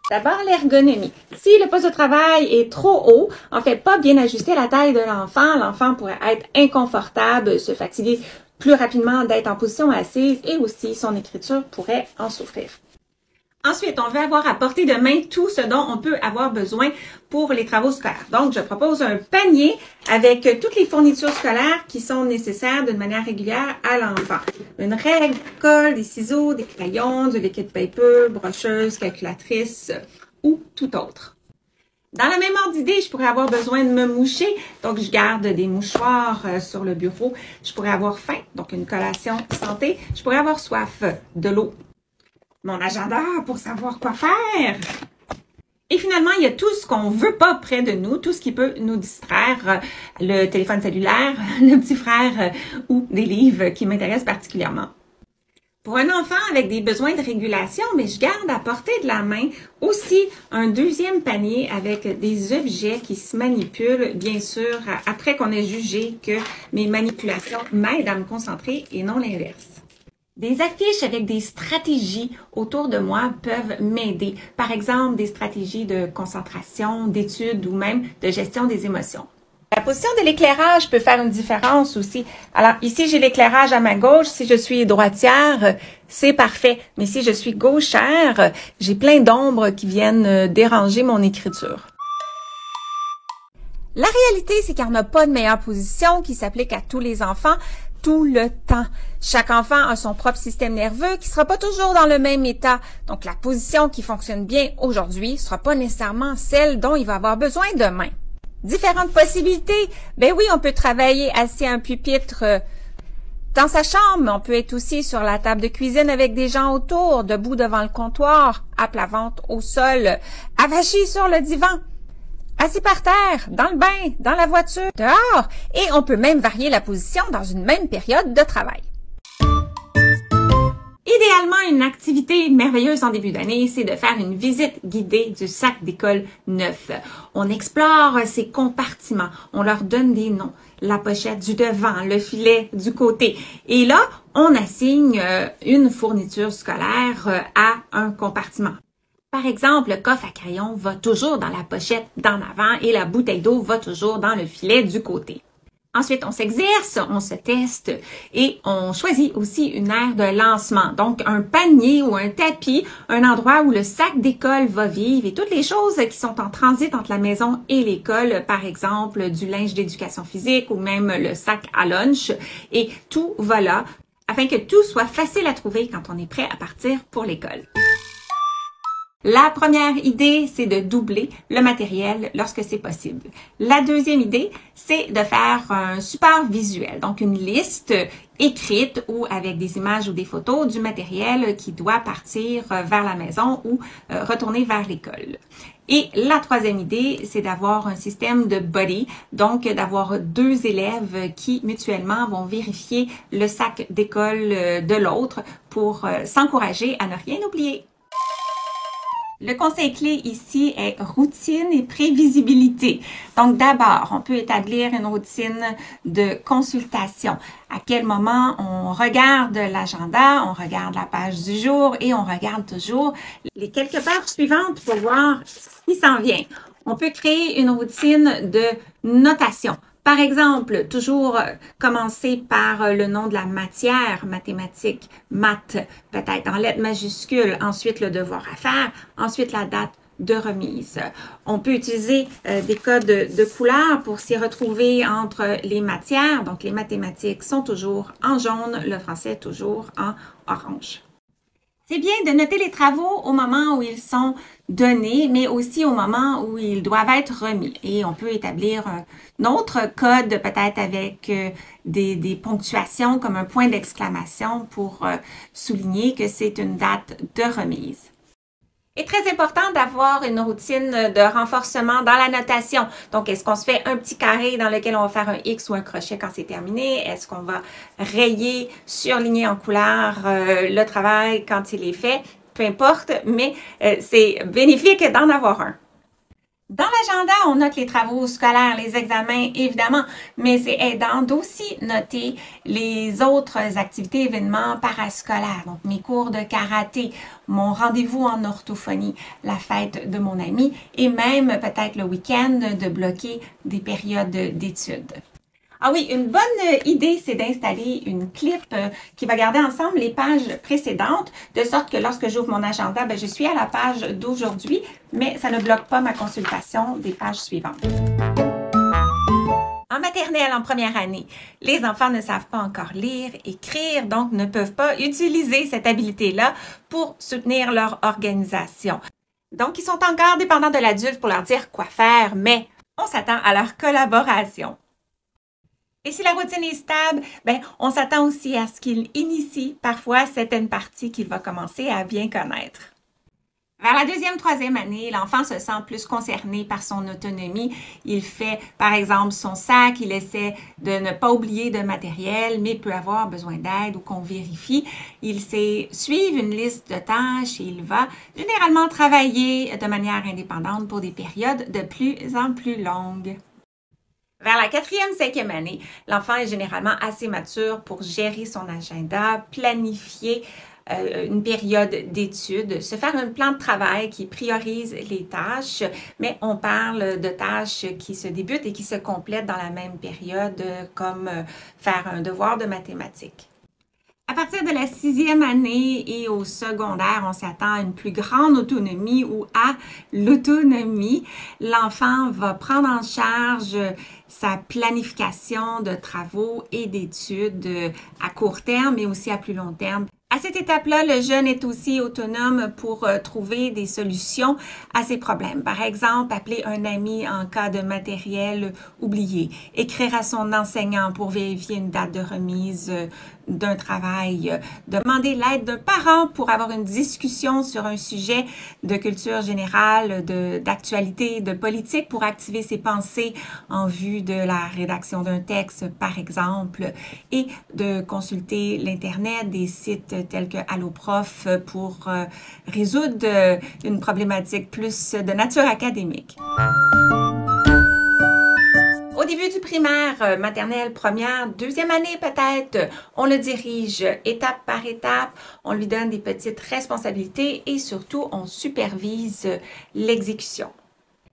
D'abord, l'ergonomie. Si le poste de travail est trop haut, en fait pas bien ajusté à la taille de l'enfant pourrait être inconfortable, se fatiguer plus rapidement d'être en position assise et aussi son écriture pourrait en souffrir. Ensuite, on veut avoir à portée de main tout ce dont on peut avoir besoin pour les travaux scolaires. Donc, je propose un panier avec toutes les fournitures scolaires qui sont nécessaires d'une manière régulière à l'enfant. Une règle, colle, des ciseaux, des crayons, du liquid paper, brocheuse, calculatrice ou tout autre. Dans la même ordre d'idée, je pourrais avoir besoin de me moucher, donc je garde des mouchoirs sur le bureau. Je pourrais avoir faim, donc une collation santé. Je pourrais avoir soif, de l'eau. Mon agenda pour savoir quoi faire. Et finalement, il y a tout ce qu'on veut pas près de nous, tout ce qui peut nous distraire, le téléphone cellulaire, le petit frère ou des livres qui m'intéressent particulièrement. Pour un enfant avec des besoins de régulation, mais je garde à portée de la main aussi un deuxième panier avec des objets qui se manipulent, bien sûr, après qu'on ait jugé que mes manipulations m'aident à me concentrer et non l'inverse. Des affiches avec des stratégies autour de moi peuvent m'aider. Par exemple, des stratégies de concentration, d'étude ou même de gestion des émotions. La position de l'éclairage peut faire une différence aussi. Alors ici, j'ai l'éclairage à ma gauche. Si je suis droitière, c'est parfait. Mais si je suis gauchère, j'ai plein d'ombres qui viennent déranger mon écriture. La réalité, c'est qu'il n'y en a pas de meilleure position qui s'applique à tous les enfants tout le temps. Chaque enfant a son propre système nerveux qui sera pas toujours dans le même état. Donc, la position qui fonctionne bien aujourd'hui sera pas nécessairement celle dont il va avoir besoin demain. Différentes possibilités. Ben oui, on peut travailler assis à un pupitre dans sa chambre, mais on peut être aussi sur la table de cuisine avec des gens autour, debout devant le comptoir, à plat ventre au sol, avachi sur le divan. Assis par terre, dans le bain, dans la voiture, dehors, et on peut même varier la position dans une même période de travail. Idéalement, une activité merveilleuse en début d'année, c'est de faire une visite guidée du sac d'école neuf. On explore ses compartiments, on leur donne des noms, la pochette du devant, le filet du côté. Et là, on assigne une fourniture scolaire à un compartiment. Par exemple, le coffre à crayon va toujours dans la pochette d'en avant et la bouteille d'eau va toujours dans le filet du côté. Ensuite, on s'exerce, on se teste et on choisit aussi une aire de lancement. Donc, un panier ou un tapis, un endroit où le sac d'école va vivre et toutes les choses qui sont en transit entre la maison et l'école, par exemple, du linge d'éducation physique ou même le sac à lunch. Et tout va là afin que tout soit facile à trouver quand on est prêt à partir pour l'école. La première idée, c'est de doubler le matériel lorsque c'est possible. La deuxième idée, c'est de faire un support visuel, donc une liste écrite ou avec des images ou des photos du matériel qui doit partir vers la maison ou retourner vers l'école. Et la troisième idée, c'est d'avoir un système de buddy, donc d'avoir deux élèves qui mutuellement vont vérifier le sac d'école de l'autre pour s'encourager à ne rien oublier. Le conseil clé ici est routine et prévisibilité. Donc d'abord, on peut établir une routine de consultation. À quel moment on regarde l'agenda, on regarde la page du jour et on regarde toujours les quelques pages suivantes pour voir ce qui s'en vient. On peut créer une routine de notation. Par exemple, toujours commencer par le nom de la matière, mathématiques, maths, peut-être en lettres majuscules, ensuite le devoir à faire, ensuite la date de remise. On peut utiliser des codes de couleurs pour s'y retrouver entre les matières. Donc, les mathématiques sont toujours en jaune, le français toujours en orange. C'est bien de noter les travaux au moment où ils sont donnés, mais aussi au moment où ils doivent être remis. Et on peut établir un autre code, peut-être avec des ponctuations comme un point d'exclamation pour souligner que c'est une date de remise. Il est très important d'avoir une routine de renforcement dans la notation. Donc, est-ce qu'on se fait un petit carré dans lequel on va faire un X ou un crochet quand c'est terminé? Est-ce qu'on va rayer, surligner en couleur le travail quand il est fait? Peu importe, mais c'est bénéfique d'en avoir un. Dans l'agenda, on note les travaux scolaires, les examens, évidemment, mais c'est aidant d'aussi noter les autres activités, événements parascolaires. Donc, mes cours de karaté, mon rendez-vous en orthophonie, la fête de mon ami et même peut-être le week-end de bloquer des périodes d'études. Ah oui, une bonne idée, c'est d'installer une clip qui va garder ensemble les pages précédentes, de sorte que lorsque j'ouvre mon agenda, ben, je suis à la page d'aujourd'hui, mais ça ne bloque pas ma consultation des pages suivantes. En maternelle, en première année, les enfants ne savent pas encore lire, écrire, donc ne peuvent pas utiliser cette habilité-là pour soutenir leur organisation. Donc, ils sont encore dépendants de l'adulte pour leur dire quoi faire, mais on s'attend à leur collaboration. Et si la routine est stable, ben, on s'attend aussi à ce qu'il initie parfois certaines parties qu'il va commencer à bien connaître. Vers la deuxième, troisième année, l'enfant se sent plus concerné par son autonomie. Il fait, par exemple, son sac, il essaie de ne pas oublier de matériel, mais peut avoir besoin d'aide ou qu'on vérifie. Il sait suivre une liste de tâches et il va généralement travailler de manière indépendante pour des périodes de plus en plus longues. Vers la quatrième, cinquième année, l'enfant est généralement assez mature pour gérer son agenda, planifier une période d'études, se faire un plan de travail qui priorise les tâches, mais on parle de tâches qui se débutent et qui se complètent dans la même période, comme faire un devoir de mathématiques. À partir de la sixième année et au secondaire, on s'attend à une plus grande autonomie ou à l'autonomie. L'enfant va prendre en charge sa planification de travaux et d'études à court terme, mais aussi à plus long terme. À cette étape-là, le jeune est aussi autonome pour trouver des solutions à ses problèmes. Par exemple, appeler un ami en cas de matériel oublié, écrire à son enseignant pour vérifier une date de remise d'un travail, demander l'aide d'un parent pour avoir une discussion sur un sujet de culture générale, d'actualité, de politique pour activer ses pensées en vue de la rédaction d'un texte, par exemple, et de consulter l'Internet, des sites tels que Alloprof pour résoudre une problématique plus de nature académique. Au début du primaire, maternelle, première, deuxième année peut-être, on le dirige étape par étape, on lui donne des petites responsabilités et surtout, on supervise l'exécution.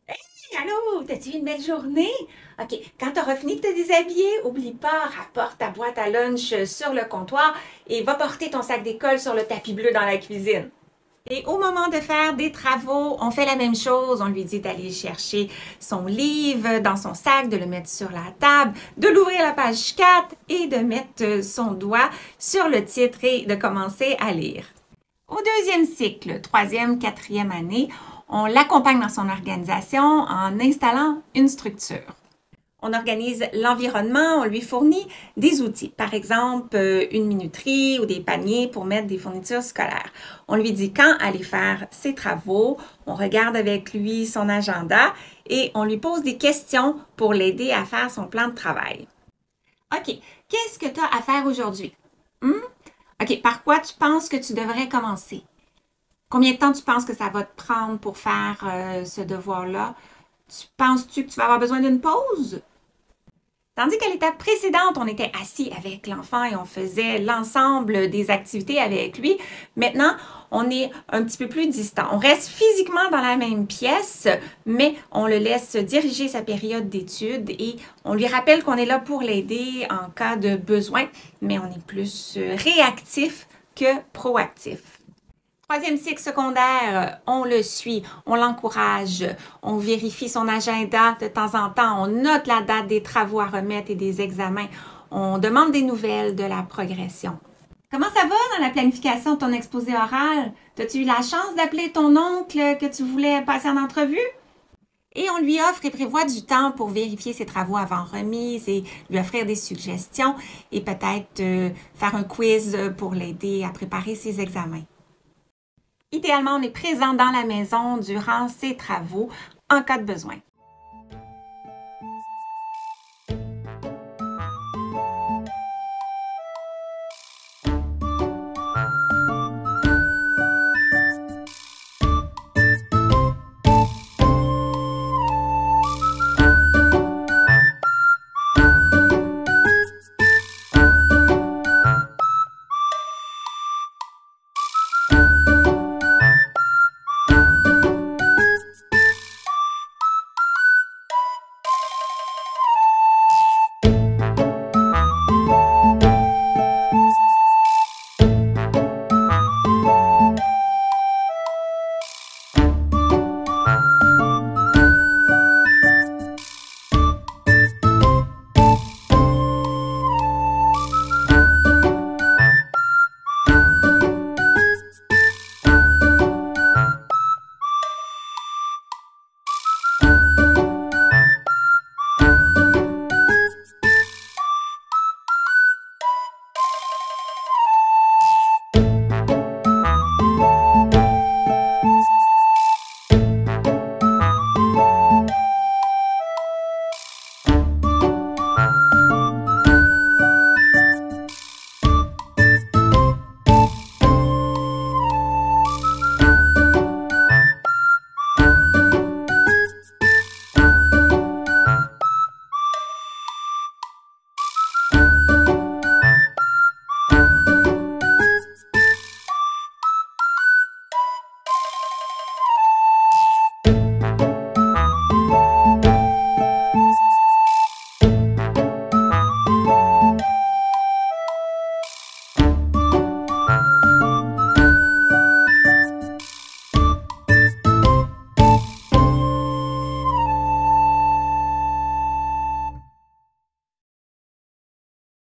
Hey, allô, t'as-tu une belle journée? OK, quand tu auras fini de te déshabiller, oublie pas, rapporte ta boîte à lunch sur le comptoir et va porter ton sac d'école sur le tapis bleu dans la cuisine. Et au moment de faire des travaux, on fait la même chose. On lui dit d'aller chercher son livre dans son sac, de le mettre sur la table, de l'ouvrir à la page 4 et de mettre son doigt sur le titre et de commencer à lire. Au deuxième cycle, troisième, quatrième année, on l'accompagne dans son organisation en installant une structure. On organise l'environnement, on lui fournit des outils, par exemple une minuterie ou des paniers pour mettre des fournitures scolaires. On lui dit quand aller faire ses travaux, on regarde avec lui son agenda et on lui pose des questions pour l'aider à faire son plan de travail. OK, qu'est-ce que tu as à faire aujourd'hui? OK, par quoi tu penses que tu devrais commencer? Combien de temps tu penses que ça va te prendre pour faire ce devoir-là? Penses-tu que tu vas avoir besoin d'une pause? Tandis qu'à l'étape précédente, on était assis avec l'enfant et on faisait l'ensemble des activités avec lui. Maintenant, on est un petit peu plus distant. On reste physiquement dans la même pièce, mais on le laisse diriger sa période d'études et on lui rappelle qu'on est là pour l'aider en cas de besoin, mais on est plus réactif que proactif. Troisième cycle secondaire, on le suit, on l'encourage, on vérifie son agenda de temps en temps, on note la date des travaux à remettre et des examens, on demande des nouvelles de la progression. Comment ça va dans la planification de ton exposé oral? As-tu eu la chance d'appeler ton oncle que tu voulais passer en entrevue? Et on lui offre et prévoit du temps pour vérifier ses travaux avant remise et lui offrir des suggestions et peut-être faire un quiz pour l'aider à préparer ses examens. Idéalement, on est présent dans la maison durant ces travaux en cas de besoin.